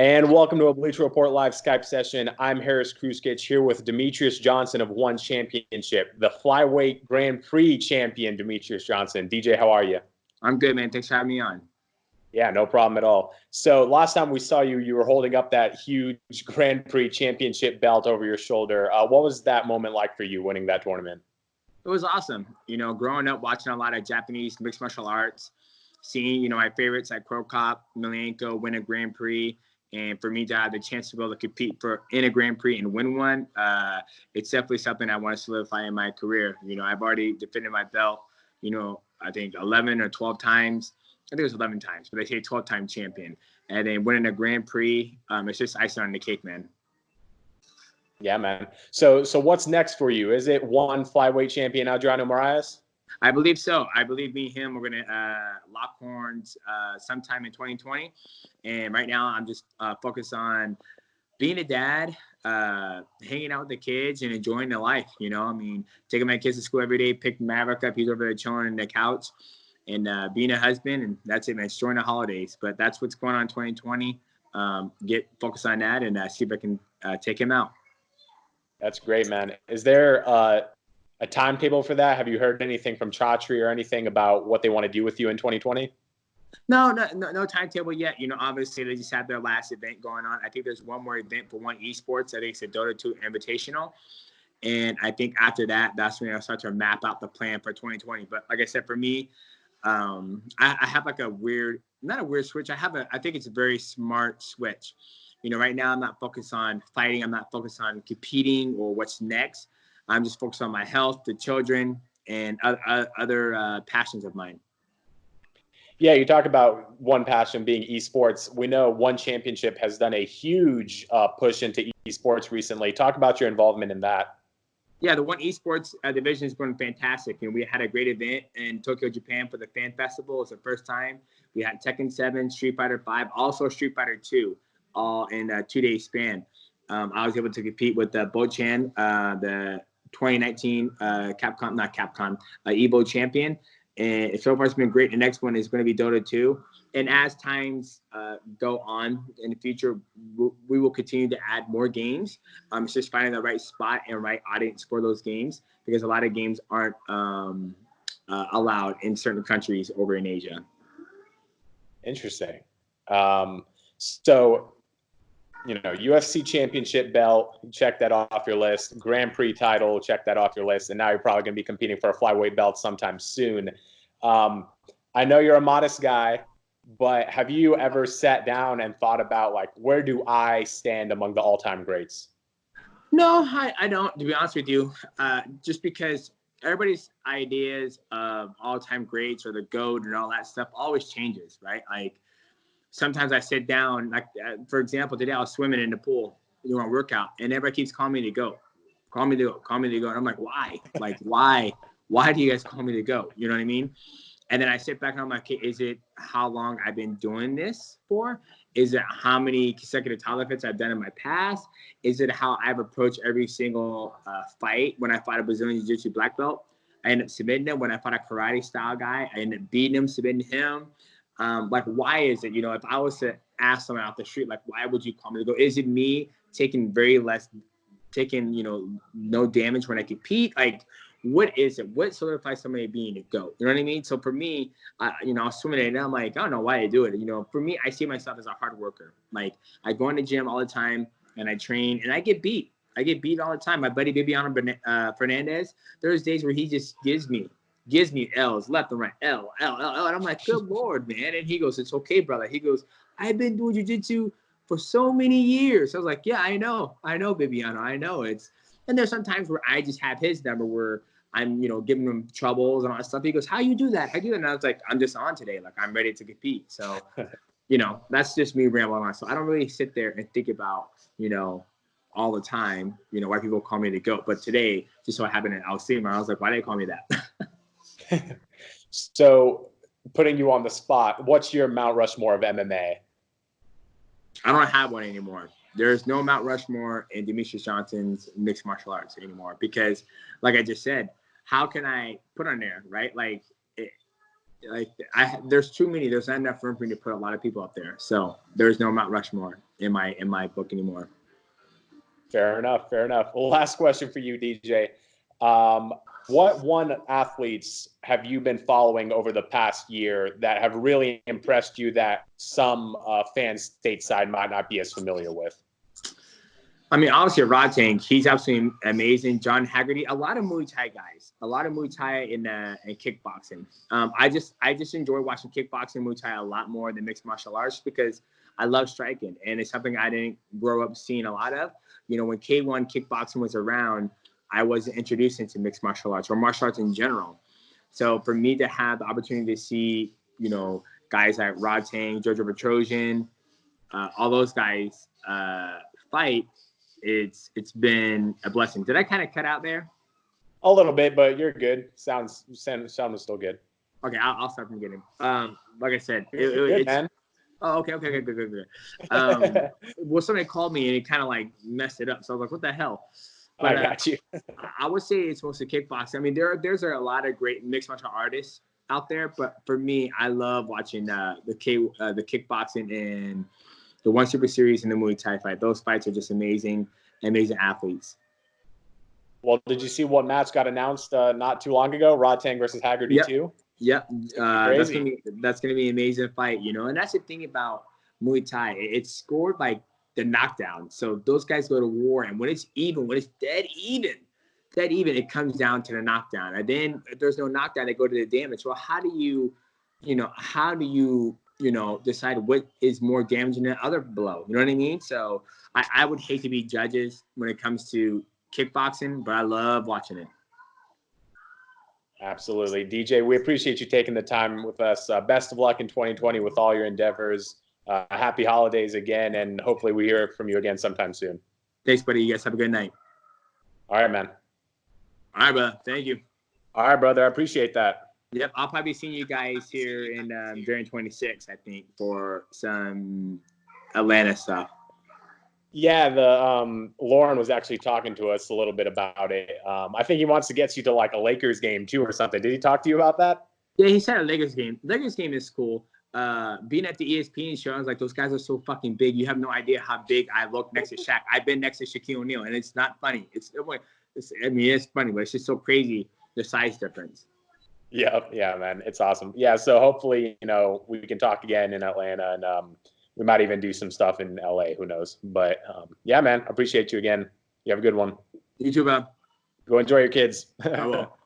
And welcome to a Bleacher Report Live Skype session. I'm Haris Kruskic here with Demetrious Johnson of One Championship, the flyweight Grand Prix champion, Demetrious Johnson. DJ, how are you? I'm good, man. Thanks for having me on. Yeah, no problem at all. So last time we saw you, you were holding up that huge Grand Prix championship belt over your shoulder. What was that moment like for you winning that tournament? It was awesome. Growing up, watching a lot of Japanese mixed martial arts, seeing, my favorites like Pro Cop, Emelianenko win a Grand Prix. And for me to have the chance to be able to compete in a Grand Prix and win one, it's definitely something I want to solidify in my career. I've already defended my belt, I think 11 or 12 times. I think it was 11 times, but they say 12-time champion. And then winning a Grand Prix, it's just icing on the cake, man. Yeah, man. So what's next for you? Is it one flyweight champion, Adriano Moraes? I believe so. I believe me and him, we're going to lock horns sometime in 2020. And right now I'm just focused on being a dad, hanging out with the kids and enjoying the life, taking my kids to school every day, picking Maverick up. He's over there chilling on the couch and being a husband. And that's it, man. Enjoying the holidays. But that's what's going on in 2020. Get focused on that and see if I can take him out. That's great, man. Is there a timetable for that? Have you heard anything from Chatri or anything about what they want to do with you in 2020? No timetable yet. Obviously they just had their last event going on. I think there's one more event for One Esports. I think it's a Dota 2 Invitational. And I think after that, that's when I'll start to map out the plan for 2020. But like I said, for me, I have like not a weird switch. I think it's a very smart switch. Right now I'm not focused on fighting. I'm not focused on competing or what's next. I'm just focused on my health, the children, and other passions of mine. Yeah, you talk about one passion being esports. We know One Championship has done a huge push into esports recently. Talk about your involvement in that. Yeah, the One Esports division has been fantastic. We had a great event in Tokyo, Japan for the Fan Festival. It's the first time. We had Tekken 7, Street Fighter 5, also Street Fighter 2, all in a 2-day span. I was able to compete with Bo-chan, the 2019 Evo champion. And so far it's been great. The next one is going to be Dota 2. And as times go on in the future, we will continue to add more games. It's just finding the right spot and right audience for those games, because a lot of games aren't allowed in certain countries over in Asia. Interesting. So, UFC championship belt, check that off your list. Grand Prix title, check that off your list. And now you're probably going to be competing for a flyweight belt sometime soon. I know you're a modest guy, but have you ever sat down and thought about, like, where do I stand among the all-time greats? No, I don't, to be honest with you. Just because everybody's ideas of all-time greats or the GOAT and all that stuff always changes, right? Like, sometimes I sit down, like, for example, today I was swimming in the pool doing a workout, and everybody keeps calling me to go. Call me to go, call me to go. And I'm like, why? Like, why? Why do you guys call me to go? You know what I mean? And then I sit back and I'm like, okay, is it how long I've been doing this for? Is it how many consecutive title defenses I've done in my past? Is it how I've approached every single fight? When I fought a Brazilian Jiu-Jitsu black belt, I ended up submitting him. When I fought a karate style guy, I ended up beating him, submitting him. Like, why is it, if I was to ask someone out the street, like, why would you call me to go? Is it me taking no damage when I compete? Like, what is it? What solidifies somebody being a GOAT? You know what I mean? So for me, I was swimming and I'm like, I don't know why I do it. For me, I see myself as a hard worker. Like, I go in the gym all the time and I train and I get beat. I get beat all the time. My buddy Bibiano Fernandez, there's days where he just gives me L's left and right, L. And I'm like, good Lord, man. And he goes, it's okay, brother. He goes, I've been doing jiu-jitsu for so many years. I was like, yeah, I know, Bibiano. I know. And there's some times where I just have his number where I'm, giving him troubles and all that stuff. He goes, how you do that? And I was like, I'm just on today. Like, I'm ready to compete. So, that's just me rambling on. So I don't really sit there and think about, all the time, why people call me the GOAT. But today, just so happened, I was seeing him, I was like, why do they call me that? So, putting you on the spot, what's your Mount Rushmore of MMA? I don't have one anymore. There's no Mount Rushmore in Demetrious Johnson's mixed martial arts anymore because, like I just said, how can I put on there, right? Like, like there's too many. There's not enough room for me to put a lot of people up there. So there's no Mount Rushmore in my book anymore. Fair enough. Fair enough. Well, last question for you, DJ. What one athletes have you been following over the past year that have really impressed you that some fans stateside might not be as familiar with? I mean, obviously, Rod Tank, he's absolutely amazing. John Haggerty, a lot of Muay Thai guys, a lot of Muay Thai in kickboxing. I just enjoy watching kickboxing, Muay Thai a lot more than mixed martial arts because I love striking, and it's something I didn't grow up seeing a lot of. You know, when K1 kickboxing was around, I wasn't introduced into mixed martial arts or martial arts in general. So for me to have the opportunity to see, you know, guys like Rod Tank, Jojo Petrosian, all those guys fight, it's been a blessing. Did I kind of cut out there? A little bit, but you're good. Sounds still good. Okay, I'll start from the beginning. Like I said, good, man. Oh, okay, good. Well, somebody called me and it kind of like messed it up. So I was like, what the hell? But I got you. I would say it's mostly kickboxing. I mean, there's a lot of great mixed martial artists out there, but for me, I love watching the kickboxing and the One Super Series and the Muay Thai fight. Those fights are just amazing athletes. Well, did you see what match got announced not too long ago? Rod Tang versus Haggerty 2? Yep. That's gonna be an amazing fight, you know. And that's the thing about Muay Thai. It's scored by the knockdown. So those guys go to war, and when it's dead even, it comes down to the knockdown. And then if there's no knockdown, they go to the damage. Well, how do you decide what is more damaging than other blow? You know what I mean? So I would hate to be judges when it comes to kickboxing, but I love watching it. Absolutely. DJ, we appreciate you taking the time with us. Best of luck in 2020 with all your endeavors. Happy holidays again, and hopefully we hear from you again sometime soon. Thanks, buddy. You guys have a good night. All right, man. All right, brother. Thank you. All right, brother. I appreciate that. Yep. I'll probably be seeing you guys here in during 26, I think, for some Atlanta stuff. Yeah, the Lauren was actually talking to us a little bit about it. I think he wants to get you to like a Lakers game too or something. Did he talk to you about that? Yeah, he said a Lakers game. Lakers game is cool. Being at the ESPN show, I was like, those guys are so fucking big. You have no idea how big I look next to Shaq. I've been next to Shaquille O'Neal, and it's not funny. It's funny, but it's just so crazy, the size difference. Yeah, man. It's awesome. Yeah, so hopefully, we can talk again in Atlanta, and we might even do some stuff in LA. Who knows? But yeah, man, appreciate you again. You have a good one. You too, man. Go enjoy your kids. I will.